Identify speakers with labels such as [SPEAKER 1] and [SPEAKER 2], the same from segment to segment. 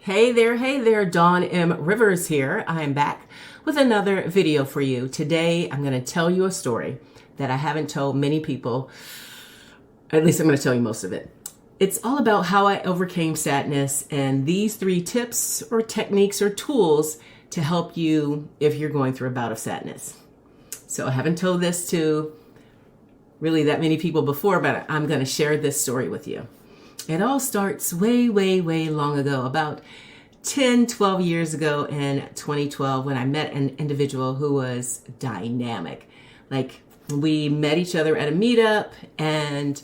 [SPEAKER 1] Hey there, Dawn M. Rivers here. I am back with another video for you. Today, I'm going to tell you a story that I haven't told many people. At least I'm going to tell you most of it. It's all about how I overcame sadness and these 3 tips or techniques or tools to help you if you're going through a bout of sadness. So I haven't told this to really that many people before, but I'm going to share this story with you. It all starts way long ago, about 10, 12 years ago in 2012 when I met an individual who was dynamic. Like, we met each other at a meetup and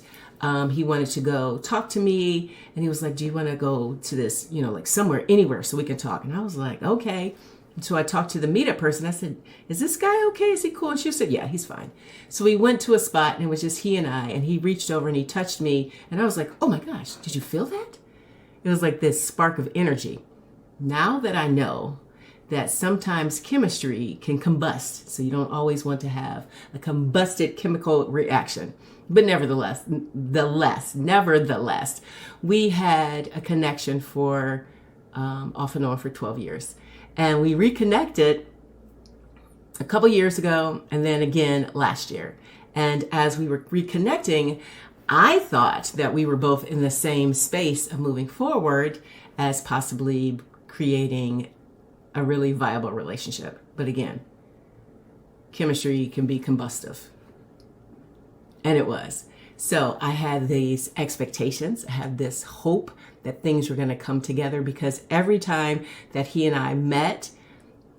[SPEAKER 1] he wanted to go talk to me, and he was like, do you want to go to this, like somewhere, anywhere so we can talk? And I was like, okay. So I talked to the meetup person. I said, is this guy okay? Is he cool? And she said, yeah, he's fine. So we went to a spot and it was just he and I, and he reached over and he touched me. And I was like, oh my gosh, did you feel that? It was like this spark of energy. Now that I know that sometimes chemistry can combust, so you don't always want to have a combusted chemical reaction. But nevertheless, we had a connection for off and on for 12 years. And we reconnected a couple years ago and then again last year. And as we were reconnecting, I thought that we were both in the same space of moving forward as possibly creating a really viable relationship. But again, chemistry can be combustive. And it was. So I had these expectations. I had this hope that things were going to come together, because every time that he and I met,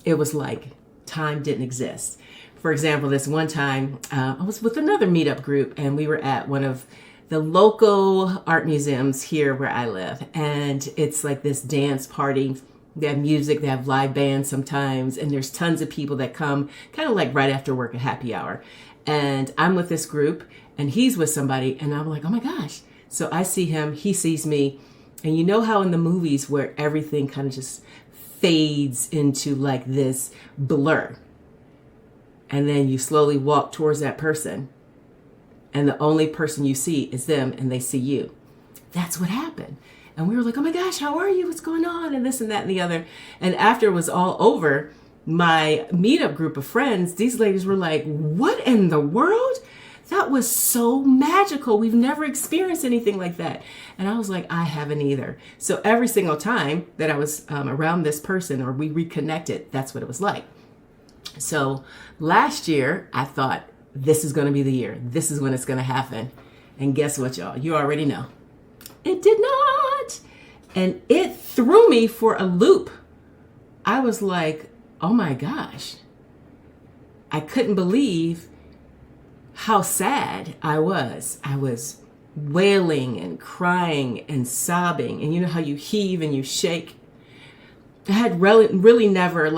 [SPEAKER 1] it was like time didn't exist. For example, this one time I was with another meetup group, and we were at one of the local art museums here where I live. And it's like this dance party. They have music, they have live bands sometimes, and there's tons of people that come kind of like right after work, a happy hour. And I'm with this group and he's with somebody, and I'm like, oh my gosh. So I see him, he sees me. And you know how in the movies where everything kind of just fades into like this blur, and then you slowly walk towards that person, and the only person you see is them, and they see you. That's what happened. And we were like, oh my gosh, how are you? What's going on? And this and that and the other. And after it was all over, my meetup group of friends, these ladies were like, what in the world? That was so magical. We've never experienced anything like that. And I was like, I haven't either. So every single time that I was around this person or we reconnected, that's what it was like. So last year, I thought, this is going to be the year. This is when it's going to happen. And guess what, y'all? You already know. It did not. And it threw me for a loop. I was like, oh my gosh. I couldn't believe how sad I was. I was wailing and crying and sobbing. And you know how you heave and you shake? I had really never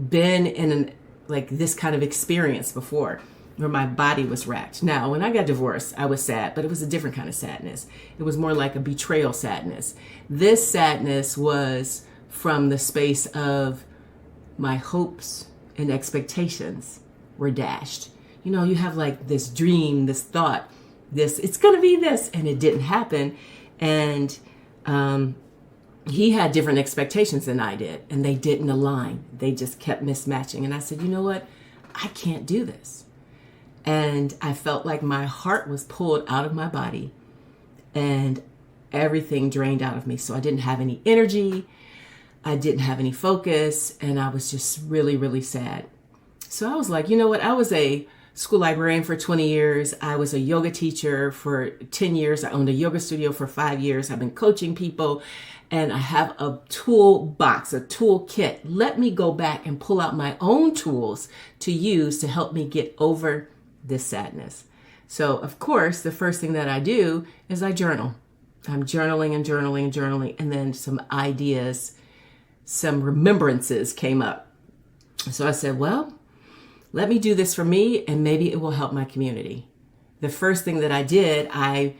[SPEAKER 1] been in this kind of experience before where my body was racked. Now, when I got divorced, I was sad, but it was a different kind of sadness. It was more like a betrayal sadness. This sadness was from the space of my hopes and expectations were dashed. You know, you have this dream, this thought, it's going to be this, and it didn't happen. And he had different expectations than I did, and they didn't align. They just kept mismatching. And I said, you know what? I can't do this. And I felt like my heart was pulled out of my body and everything drained out of me. So I didn't have any energy. I didn't have any focus, and I was just really sad. So I was like, you know what? I was a school librarian for 20 years. I was a yoga teacher for 10 years. I owned a yoga studio for 5 years. I've been coaching people, and I have a toolbox, a toolkit. Let me go back and pull out my own tools to use to help me get over this sadness. So, of course, the first thing that I do is I journal. I'm journaling, and then some ideas, some remembrances came up. So I said, well, let me do this for me, and maybe it will help my community. The first thing that I did, I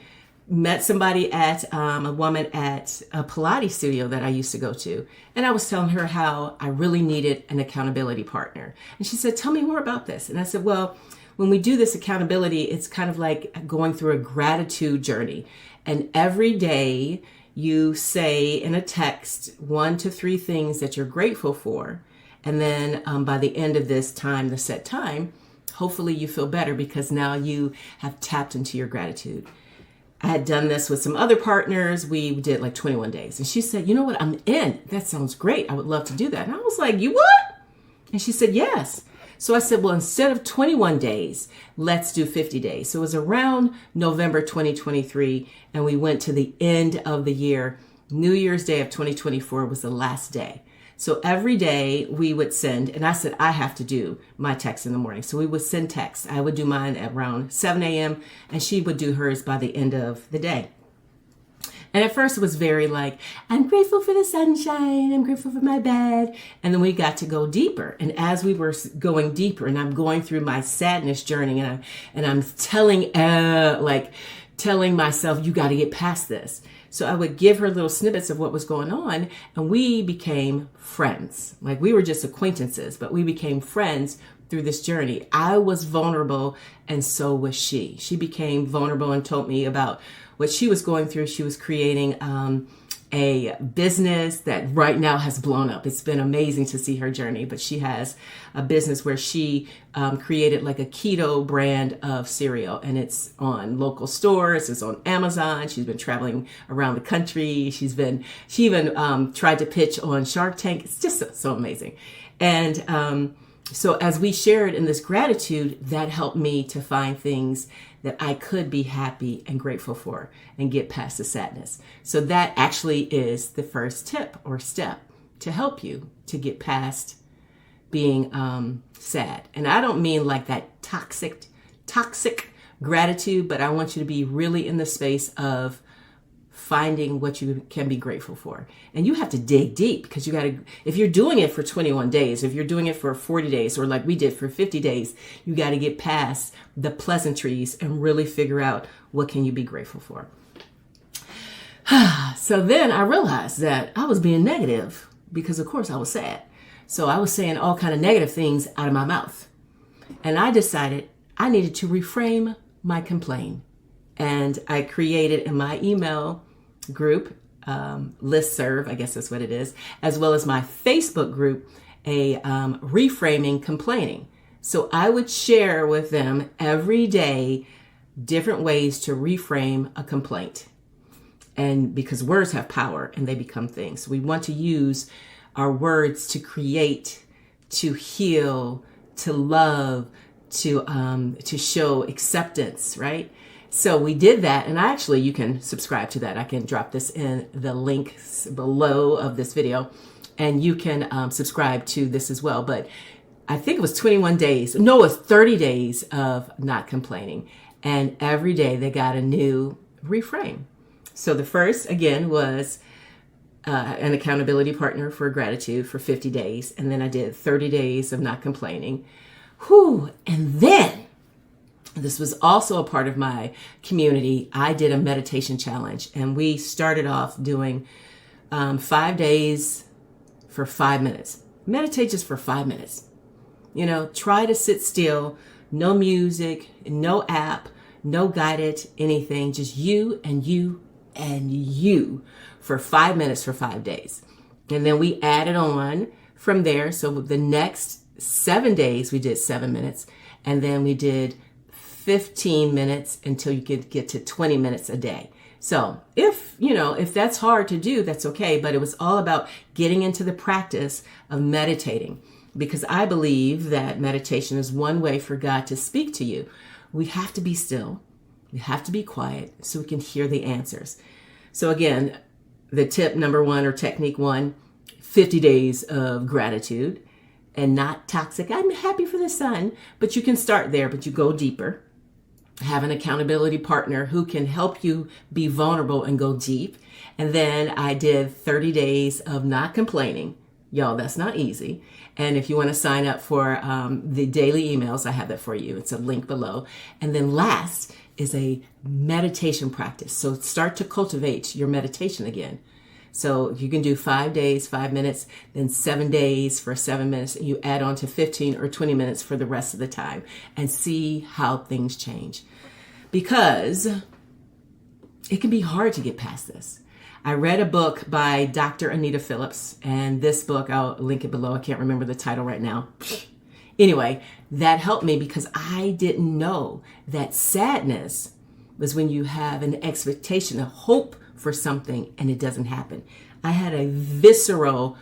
[SPEAKER 1] met somebody a woman at a Pilates studio that I used to go to. And I was telling her how I really needed an accountability partner. And she said, tell me more about this. And I said, well, when we do this accountability, it's kind of like going through a gratitude journey. And every day you say in a text 1 to 3 things that you're grateful for. And then by the end of this time, the set time, hopefully you feel better because now you have tapped into your gratitude. I had done this with some other partners. We did like 21 days. And she said, you know what, I'm in. That sounds great. I would love to do that. And I was like, you what? And she said, yes. So I said, well, instead of 21 days, let's do 50 days. So it was around November 2023, and we went to the end of the year. New Year's Day of 2024 was the last day. So every day we would send, and I said, I have to do my text in the morning. So we would send texts. I would do mine at around 7 a.m. and she would do hers by the end of the day. And at first it was very like, I'm grateful for the sunshine. I'm grateful for my bed. And then we got to go deeper. And as we were going deeper and I'm going through my sadness journey and I'm telling myself, you got to get past this. So I would give her little snippets of what was going on and we became friends. Like we were just acquaintances, but we became friends through this journey. I was vulnerable and so was she. She became vulnerable and told me about what she was going through. She was creating a business that right now has blown up. It's been amazing to see her journey, but she has a business where she created like a keto brand of cereal, and it's on local stores, it's on Amazon. She's been traveling around the country. She even tried to pitch on Shark Tank. It's just so amazing. And so as we shared in this gratitude, that helped me to find things that I could be happy and grateful for and get past the sadness. So that actually is the first tip or step to help you to get past being sad. And I don't mean like that toxic gratitude, but I want you to be really in the space of finding what you can be grateful for. And you have to dig deep because if you're doing it for 21 days, if you're doing it for 40 days, or like we did for 50 days, you got to get past the pleasantries and really figure out what can you be grateful for. So then I realized that I was being negative because of course I was sad. So I was saying all kind of negative things out of my mouth. And I decided I needed to reframe my complaint. And I created in my email group, listserv, I guess that's what it is, as well as my Facebook group, a reframing complaining. So I would share with them every day different ways to reframe a complaint. And because words have power and they become things. So we want to use our words to create, to heal, to love, to show acceptance, right? So we did that, and actually you can subscribe to that. I can drop this in the links below of this video, and you can subscribe to this as well. But I think it was 21 days. No, it was 30 days of not complaining. And every day they got a new reframe. So the first, again, was an accountability partner for gratitude for 50 days. And then I did 30 days of not complaining. And then, this was also a part of my community, I did a meditation challenge. And we started off doing 5 days for 5 minutes. Meditate just for 5 minutes. Try to sit still, no music, no app, no guided anything, just you and you and you for 5 minutes for 5 days. And then we added on from there. So the next 7 days, we did 7 minutes. And then we did 15 minutes until you could get to 20 minutes a day. So if that's hard to do, that's okay. But it was all about getting into the practice of meditating, because I believe that meditation is one way for God to speak to you. We have to be still. We have to be quiet so we can hear the answers. So again, the tip number 1 or technique 1, 50 days of gratitude and not toxic. I'm happy for the sun, but you can start there, but you go deeper. Have an accountability partner who can help you be vulnerable and go deep. And then I did 30 days of not complaining. Y'all, that's not easy. And if you want to sign up for the daily emails, I have that for you. It's a link below. And then last is a meditation practice. So start to cultivate your meditation again. So you can do 5 days, 5 minutes, then 7 days for 7 minutes. And you add on to 15 or 20 minutes for the rest of the time and see how things change. Because it can be hard to get past this. I read a book by Dr. Anita Phillips, and this book, I'll link it below. I can't remember the title right now. Anyway, that helped me because I didn't know that sadness was when you have an expectation, a hope for something, and it doesn't happen. I had a visceral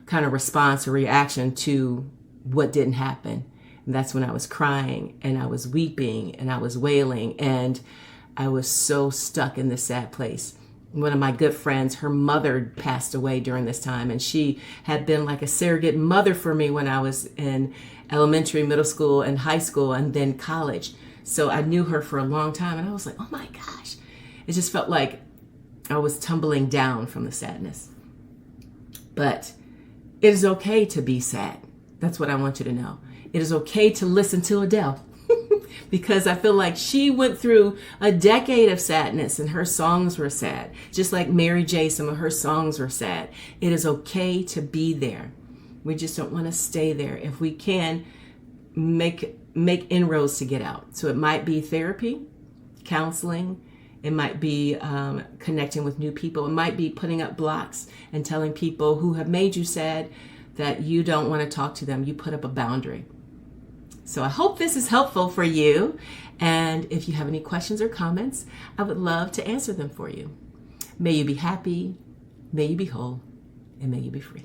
[SPEAKER 1] kind of response or reaction to what didn't happen. And that's when I was crying and I was weeping and I was wailing and I was so stuck in this sad place. One of my good friends, her mother passed away during this time, and she had been like a surrogate mother for me when I was in elementary, middle school, and high school, and then college. So I knew her for a long time, and I was like, oh my gosh. It just felt like I was tumbling down from the sadness. But it is okay to be sad. That's what I want you to know. It is okay to listen to Adele. Because I feel like she went through a decade of sadness and her songs were sad. Just like Mary J, some of her songs were sad. It is okay to be there. We just don't want to stay there. If we can, make inroads to get out. So it might be therapy, counseling. It might be connecting with new people. It might be putting up blocks and telling people who have made you sad that you don't want to talk to them. You put up a boundary. So I hope this is helpful for you. And if you have any questions or comments, I would love to answer them for you. May you be happy, may you be whole, and may you be free.